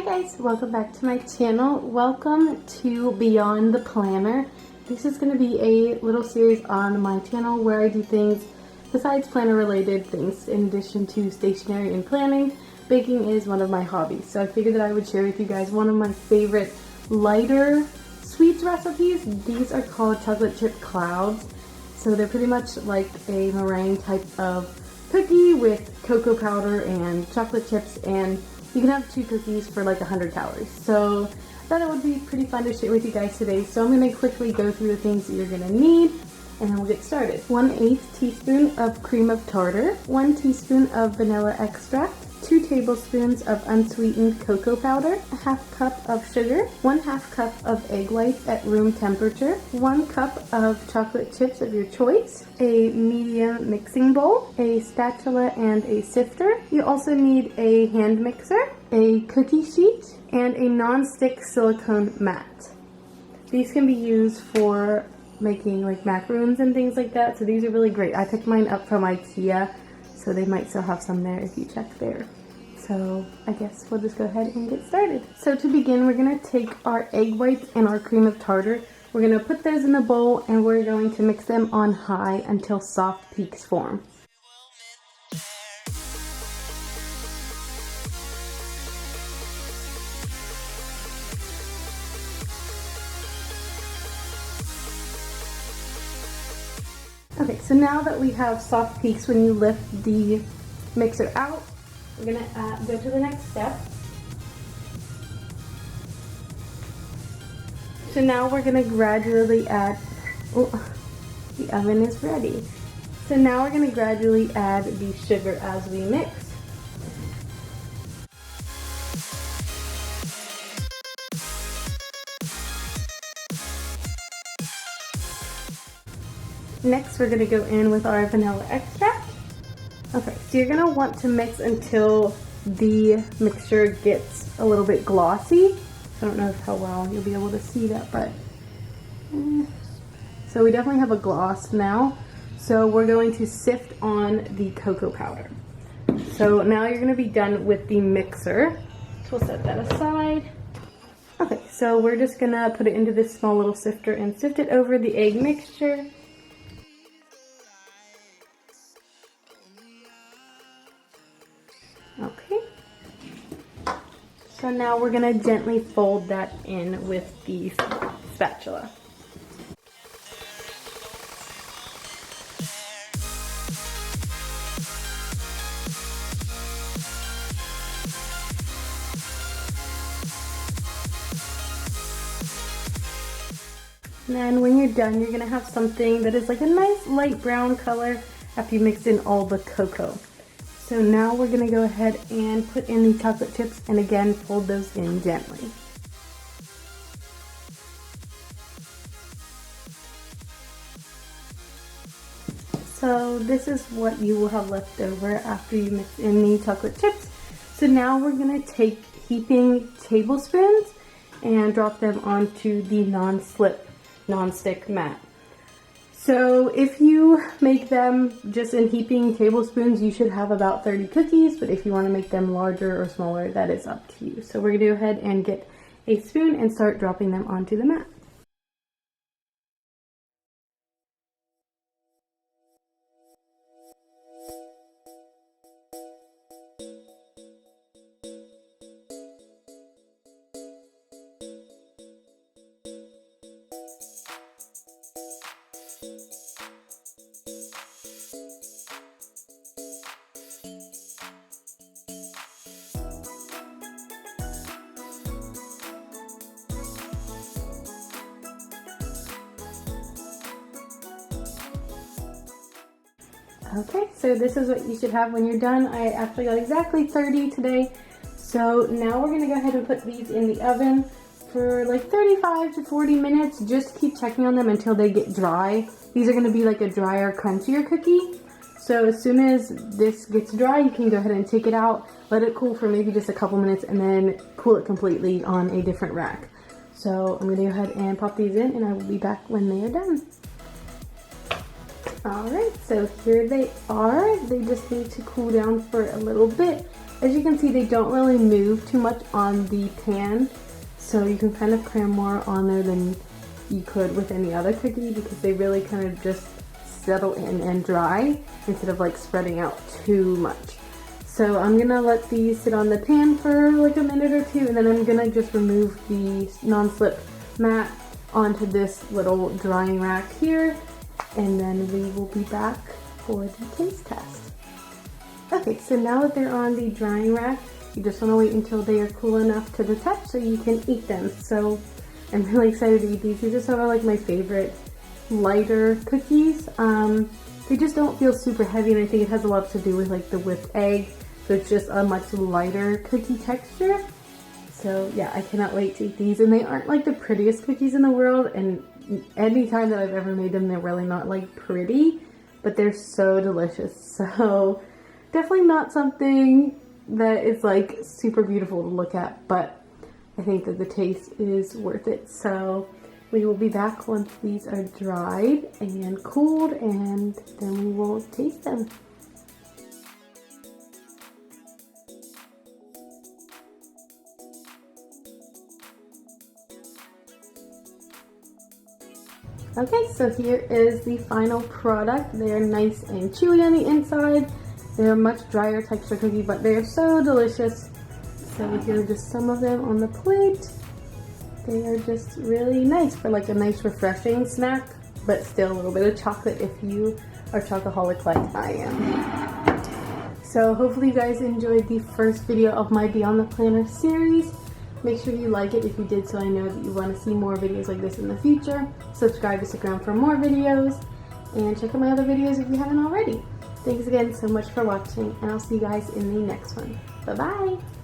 Hi guys, welcome back to my channel. Welcome to Beyond the Planner. This is going to be a little series on my channel where I do things besides planner related things in addition to stationery and planning. Baking is one of my hobbies, so I figured that I would share with you guys one of my favorite lighter sweets recipes. These are called chocolate chip clouds. So they're pretty much like a meringue type of cookie with cocoa powder and chocolate chips, and you can have 2 cookies for like 100 calories. So I thought it would be pretty fun to share with you guys today. So I'm going to quickly go through the things that you're going to need and then we'll get started. 1/8 teaspoon of cream of tartar, 1 teaspoon of vanilla extract, 2 tablespoons of unsweetened cocoa powder, a 1/2 cup of sugar, 1/2 cup of egg whites at room temperature, 1 cup of chocolate chips of your choice, a medium mixing bowl, a spatula and a sifter. You also need a hand mixer, a cookie sheet, and a non-stick silicone mat. These can be used for making like macaroons and things like that, so these are really great. I picked mine up from IKEA, so they might still have some there if you check there. So I guess we'll just go ahead and get started. So to begin, we're going to take our egg whites and our cream of tartar. We're going to put those in a bowl and we're going to mix them on high until soft peaks form. Okay, so now that we have soft peaks, when you lift the mixer out, we're going to go to the next step. So now we're going to gradually add, the oven is ready. So now we're going to gradually add the sugar as we mix. Next, we're going to go in with our vanilla extract. Okay, so you're going to want to mix until the mixture gets a little bit glossy. I don't know how well you'll be able to see that, but so we definitely have a gloss now. So we're going to sift on the cocoa powder. So now you're going to be done with the mixer. So we'll set that aside. Okay, so we're just going to put it into this small little sifter and sift it over the egg mixture. Okay, so now we're going to gently fold that in with the spatula. And then when you're done, you're going to have something that is like a nice light brown color after you mix in all the cocoa. So now we're going to go ahead and put in the chocolate chips and again fold those in gently. So this is what you will have left over after you mix in the chocolate chips. So now we're going to take heaping tablespoons and drop them onto the non-stick mat. So if you make them just in heaping tablespoons, you should have about 30 cookies, but if you want to make them larger or smaller, that is up to you. So we're going to go ahead and get a spoon and start dropping them onto the mat. Okay, so this is what you should have when you're done. I actually got exactly 30 today. So now we're going to go ahead and put these in the oven for like 35 to 40 minutes. Just keep checking on them until they get dry. These are going to be like a drier, crunchier cookie. So as soon as this gets dry, you can go ahead and take it out, let it cool for maybe just a couple minutes, and then cool it completely on a different rack. So I'm going to go ahead and pop these in and I will be back when they are done. Alright, so here they are. They just need to cool down for a little bit. As you can see, they don't really move too much on the pan, so you can kind of cram more on there than you could with any other cookie because they really kind of just settle in and dry instead of like spreading out too much. So I'm gonna let these sit on the pan for like a minute or two, and then I'm gonna just remove the non-slip mat onto this little drying rack here, and then we will be back for the taste test. Okay, so now that they're on the drying rack, you just want to wait until they are cool enough to the touch so you can eat them. So I'm really excited to eat these. These are sort of like my favorite lighter cookies. They just don't feel super heavy, and I think it has a lot to do with like the whipped egg. So it's just a much lighter cookie texture. So yeah, I cannot wait to eat these. And they aren't like the prettiest cookies in the world, and anytime that I've ever made them, they're really not like pretty, but they're so delicious. So definitely not something that is like super beautiful to look at, but I think that the taste is worth it. So we will be back once these are dried and cooled, and then we will taste them. Okay, so here is the final product. They're nice and chewy on the inside. They're a much drier texture cookie, but they're so delicious. So here are just some of them on the plate. They are just really nice for like a nice refreshing snack, but still a little bit of chocolate if you are chocoholic like I am. So hopefully you guys enjoyed the first video of my Beyond the Planner series. Make sure you like it if you did, so I know that you want to see more videos like this in the future. Subscribe to stick around for more videos, and check out my other videos if you haven't already. Thanks again so much for watching, and I'll see you guys in the next one. Bye-bye!